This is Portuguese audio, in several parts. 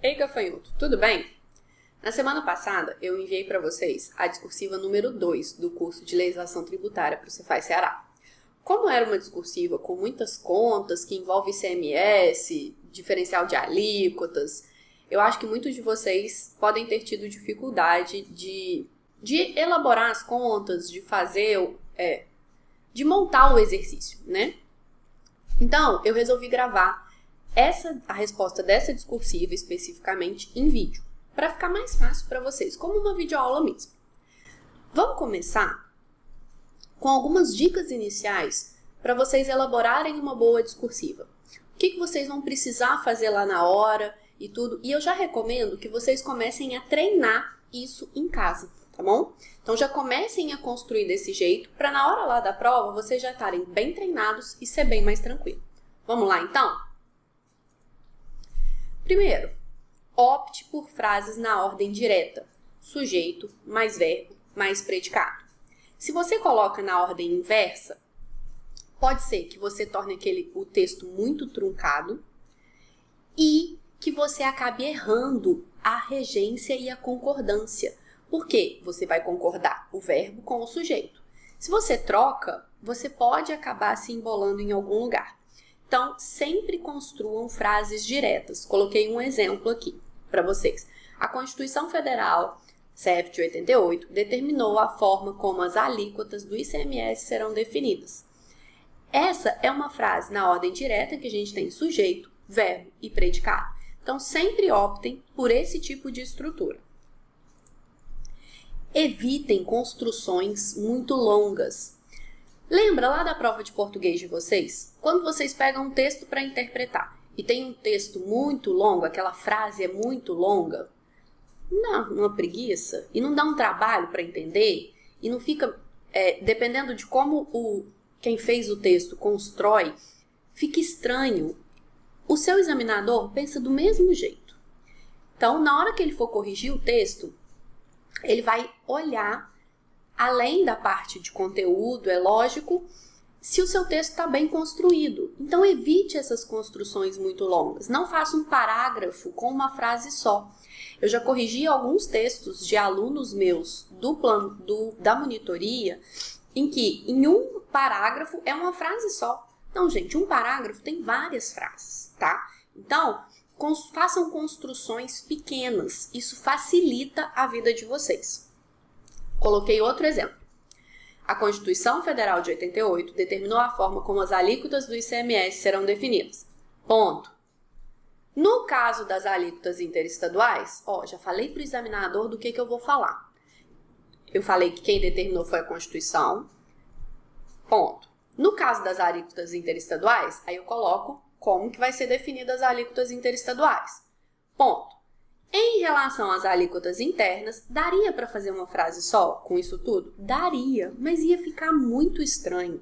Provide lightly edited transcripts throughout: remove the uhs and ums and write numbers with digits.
Ei, gafanhoto, tudo bem? Na semana passada, eu enviei para vocês a discursiva número 2 do curso de legislação tributária para o Cefaz Ceará. Como era uma discursiva com muitas contas, que envolve ICMS, diferencial de alíquotas, eu acho que muitos de vocês podem ter tido dificuldade de elaborar as contas, de montar o exercício, né? Então, eu resolvi gravar a resposta dessa discursiva especificamente em vídeo, para ficar mais fácil para vocês, como uma videoaula mesmo. Vamos começar com algumas dicas iniciais para vocês elaborarem uma boa discursiva. O que vocês vão precisar fazer lá na hora e tudo. E eu já recomendo que vocês comecem a treinar isso em casa, tá bom? Então já comecem a construir desse jeito, para na hora lá da prova vocês já estarem bem treinados e ser bem mais tranquilo. Vamos lá então? Primeiro, opte por frases na ordem direta, sujeito, mais verbo, mais predicado. Se você coloca na ordem inversa, pode ser que você torne o texto muito truncado e que você acabe errando a regência e a concordância. Por quê? Você vai concordar o verbo com o sujeito. Se você troca, você pode acabar se embolando em algum lugar. Então, sempre construam frases diretas. Coloquei um exemplo aqui para vocês. A Constituição Federal, CF de 88, determinou a forma como as alíquotas do ICMS serão definidas. Essa é uma frase na ordem direta que a gente tem sujeito, verbo e predicado. Então, sempre optem por esse tipo de estrutura. Evitem construções muito longas. Lembra lá da prova de português de vocês? Quando vocês pegam um texto para interpretar e tem um texto muito longo, aquela frase é muito longa, dá uma preguiça e não dá um trabalho para entender e não fica, dependendo de como quem fez o texto constrói, fica estranho. O seu examinador pensa do mesmo jeito. Então, na hora que ele for corrigir o texto, ele vai olhar além da parte de conteúdo, é lógico, se o seu texto está bem construído. Então, evite essas construções muito longas. Não faça um parágrafo com uma frase só. Eu já corrigi alguns textos de alunos meus da monitoria, em que em um parágrafo é uma frase só. Não, gente, um parágrafo tem várias frases, tá? Então, façam construções pequenas. Isso facilita a vida de vocês. Coloquei outro exemplo. A Constituição Federal de 88 determinou a forma como as alíquotas do ICMS serão definidas. Ponto. No caso das alíquotas interestaduais, já falei para o examinador do que eu vou falar. Eu falei que quem determinou foi a Constituição. Ponto. No caso das alíquotas interestaduais, aí eu coloco como que vai ser definidas as alíquotas interestaduais. Ponto. Em relação às alíquotas internas, daria para fazer uma frase só com isso tudo? Daria, mas ia ficar muito estranho.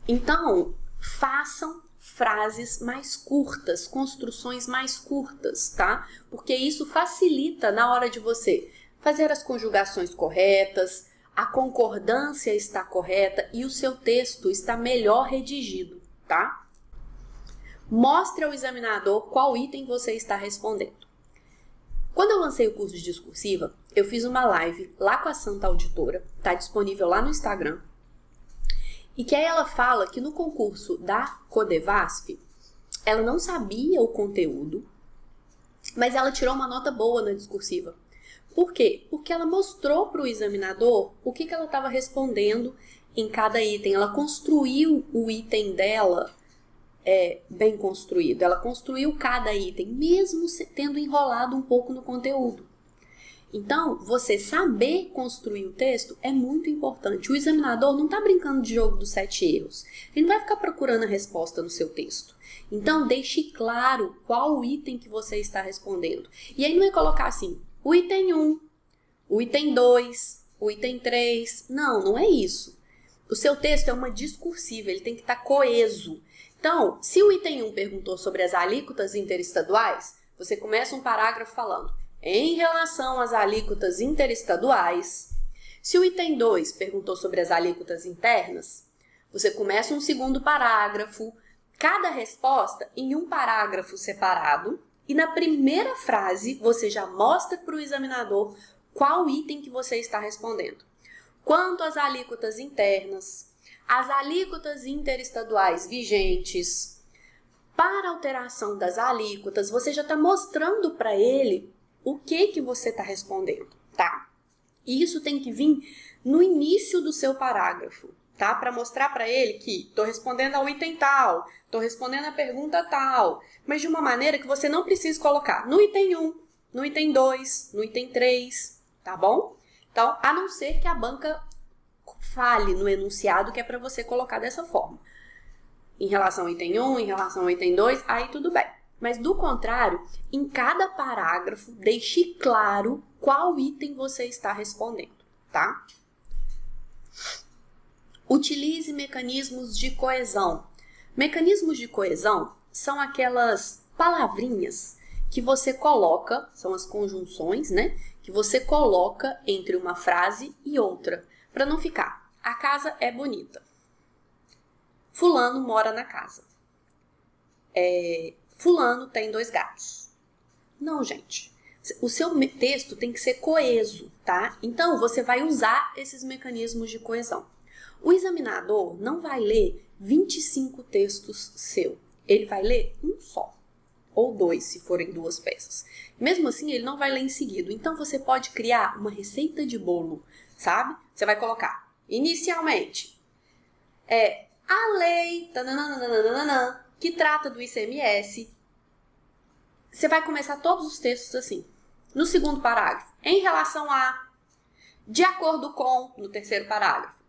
Então, façam frases mais curtas, construções mais curtas, tá? Porque isso facilita na hora de você fazer as conjugações corretas, a concordância está correta e o seu texto está melhor redigido, tá? Mostre ao examinador qual item você está respondendo. Quando eu lancei o curso de discursiva, eu fiz uma live lá com a Santa Auditora, tá disponível lá no Instagram, e que aí ela fala que no concurso da Codevasf, ela não sabia o conteúdo, mas ela tirou uma nota boa na discursiva. Por quê? Porque ela mostrou para o examinador o que ela estava respondendo em cada item. Ela construiu o item dela bem construído. Ela construiu cada item, mesmo tendo enrolado um pouco no conteúdo. Então, você saber construir o texto é muito importante. O examinador não está brincando de jogo dos 7 erros. Ele não vai ficar procurando a resposta no seu texto. Então, deixe claro qual o item que você está respondendo. E aí não é colocar assim, o item 1, o item 2, o item 3. Não, não é isso. O seu texto é uma discursiva, ele tem que estar coeso. Então, se o item 1 perguntou sobre as alíquotas interestaduais, você começa um parágrafo falando em relação às alíquotas interestaduais. Se o item 2 perguntou sobre as alíquotas internas, você começa um segundo parágrafo, cada resposta em um parágrafo separado E na primeira frase, você já mostra para o examinador qual item que você está respondendo. Quanto às alíquotas internas, as alíquotas interestaduais vigentes, para alteração das alíquotas, você já está mostrando para ele o que você está respondendo, tá? E isso tem que vir no início do seu parágrafo, tá? Para mostrar para ele que estou respondendo ao item tal, estou respondendo a pergunta tal, mas de uma maneira que você não precisa colocar no item 1, no item 2, no item 3, tá bom? Então, a não ser que a banca fale no enunciado que é para você colocar dessa forma. Em relação ao item 1, em relação ao item 2, aí tudo bem. Mas do contrário, em cada parágrafo, deixe claro qual item você está respondendo, tá? Utilize mecanismos de coesão. Mecanismos de coesão são aquelas palavrinhas que você coloca, são as conjunções, né? Que você coloca entre uma frase e outra, para não ficar, a casa é bonita. Fulano mora na casa. Fulano tem 2 gatos. Não, gente. O seu texto tem que ser coeso, tá? Então, você vai usar esses mecanismos de coesão. O examinador não vai ler 25 textos seu. Ele vai ler um só. Ou 2, se forem 2 peças. Mesmo assim, ele não vai ler em seguida. Então, você pode criar uma receita de bolo, sabe? Você vai colocar, inicialmente, a lei que trata do ICMS. Você vai começar todos os textos assim. No segundo parágrafo, em relação a, de acordo com, no terceiro parágrafo,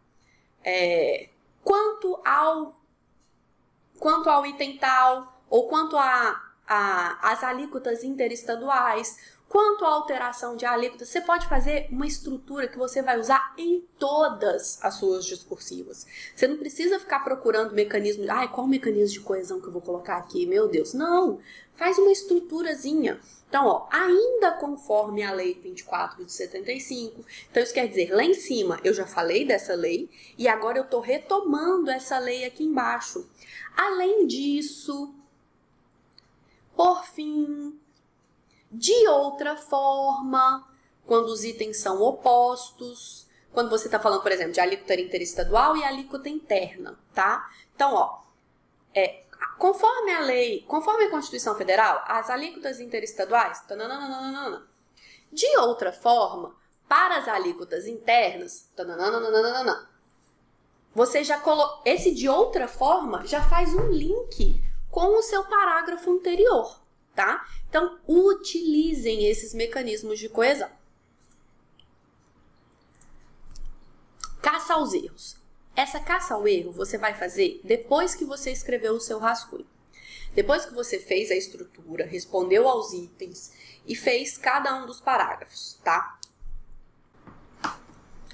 quanto ao item tal, ou quanto às alíquotas interestaduais, quanto à alteração de alíquotas, você pode fazer uma estrutura que você vai usar em todas as suas discursivas. Você não precisa ficar procurando mecanismo, qual mecanismo de coesão que eu vou colocar aqui? Meu Deus, não! Faz uma estruturazinha. Então, ainda conforme a lei 24 de 75, então isso quer dizer, lá em cima eu já falei dessa lei e agora eu estou retomando essa lei aqui embaixo. Além disso, por fim, de outra forma, quando os itens são opostos, quando você está falando, por exemplo, de alíquota interestadual e alíquota interna, tá? Então, conforme a lei, conforme a Constituição Federal, as alíquotas interestaduais, de outra forma, para as alíquotas internas, você já colocou, esse de outra forma já faz um link com o seu parágrafo anterior, tá? Então, utilizem esses mecanismos de coesão. Caça aos erros. Essa caça ao erro você vai fazer depois que você escreveu o seu rascunho. Depois que você fez a estrutura, respondeu aos itens e fez cada um dos parágrafos, tá?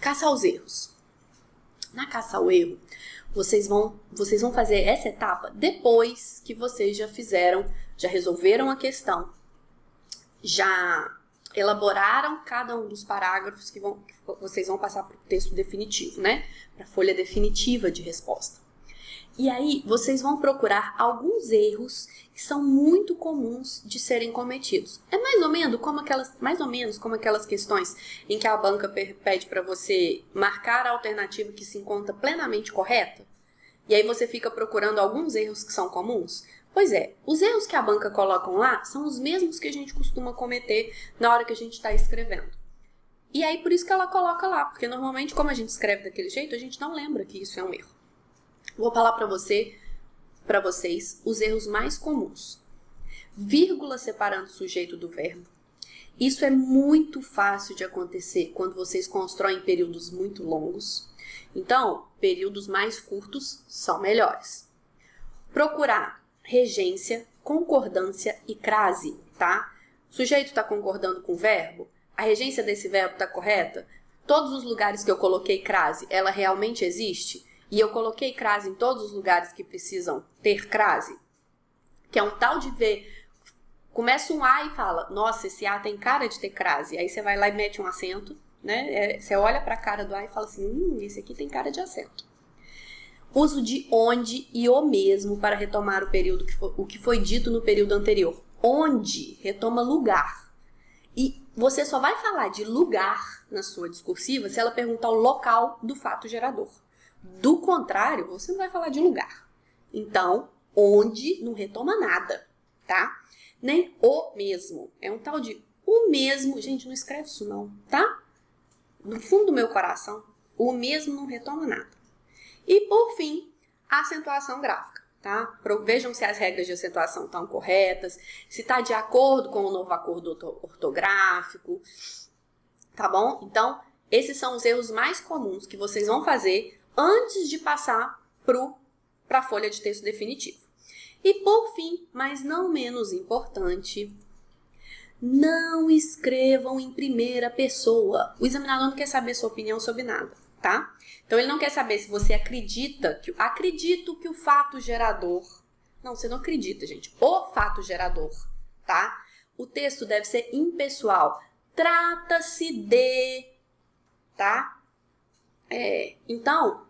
Caça aos erros. Na caça ao erro, vocês vão fazer essa etapa depois que vocês já resolveram a questão, já elaboraram cada um dos parágrafos que vocês vão passar para o texto definitivo, né? Para a folha definitiva de resposta. E aí, vocês vão procurar alguns erros que são muito comuns de serem cometidos. É mais ou menos como aquelas questões em que a banca pede para você marcar a alternativa que se encontra plenamente correta. E aí você fica procurando alguns erros que são comuns. Pois é, os erros que a banca coloca lá são os mesmos que a gente costuma cometer na hora que a gente está escrevendo. E aí, por isso que ela coloca lá, porque normalmente, como a gente escreve daquele jeito, a gente não lembra que isso é um erro. Vou falar para vocês os erros mais comuns. Vírgula separando o sujeito do verbo. Isso é muito fácil de acontecer quando vocês constroem períodos muito longos. Então, períodos mais curtos são melhores. Procurar regência, concordância e crase, tá? O sujeito está concordando com o verbo? A regência desse verbo está correta? Todos os lugares que eu coloquei crase, ela realmente existe? E eu coloquei crase em todos os lugares que precisam ter crase? Que é um tal de ver... Começa um A e fala, nossa, esse A tem cara de ter crase. Aí você vai lá e mete um acento, né? Você olha para a cara do A e fala assim, esse aqui tem cara de acento. Uso de onde e o mesmo para retomar o que foi dito no período anterior. Onde retoma lugar. E você só vai falar de lugar na sua discursiva se ela perguntar o local do fato gerador. Do contrário, você não vai falar de lugar. Então, onde não retoma nada, tá? Nem o mesmo. É um tal de o mesmo. Gente, não escreve isso não, tá? No fundo do meu coração, o mesmo não retoma nada. E, por fim, a acentuação gráfica, tá? Vejam se as regras de acentuação estão corretas, se está de acordo com o novo acordo ortográfico, tá bom? Então, esses são os erros mais comuns que vocês vão fazer antes de passar para a folha de texto definitivo. E, por fim, mas não menos importante, não escrevam em primeira pessoa. O examinador não quer saber sua opinião sobre nada, tá? Então, ele não quer saber se você acredito que o fato gerador... Não, você não acredita, gente. O fato gerador, tá? O texto deve ser impessoal. Trata-se de... Tá? Então,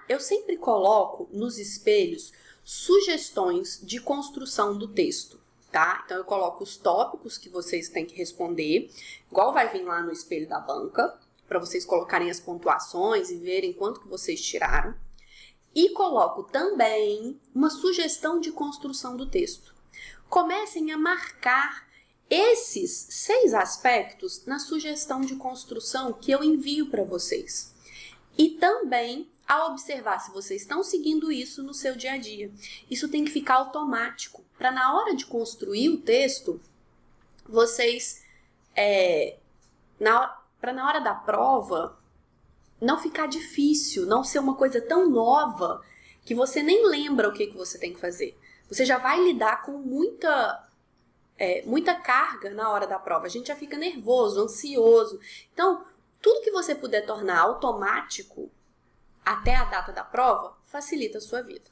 eu sempre coloco nos espelhos sugestões de construção do texto, tá? Então, eu coloco os tópicos que vocês têm que responder, igual vai vir lá no espelho da banca, para vocês colocarem as pontuações e verem quanto que vocês tiraram. E coloco também uma sugestão de construção do texto. Comecem a marcar esses 6 aspectos na sugestão de construção que eu envio para vocês. E também a observar se vocês estão seguindo isso no seu dia a dia. Isso tem que ficar automático, para na hora de construir o texto, vocês, para na hora da prova, não ficar difícil, não ser uma coisa tão nova que você nem lembra o que você tem que fazer. Você já vai lidar com muita carga na hora da prova. A gente já fica nervoso, ansioso. Então, tudo que você puder tornar automático até a data da prova, facilita a sua vida.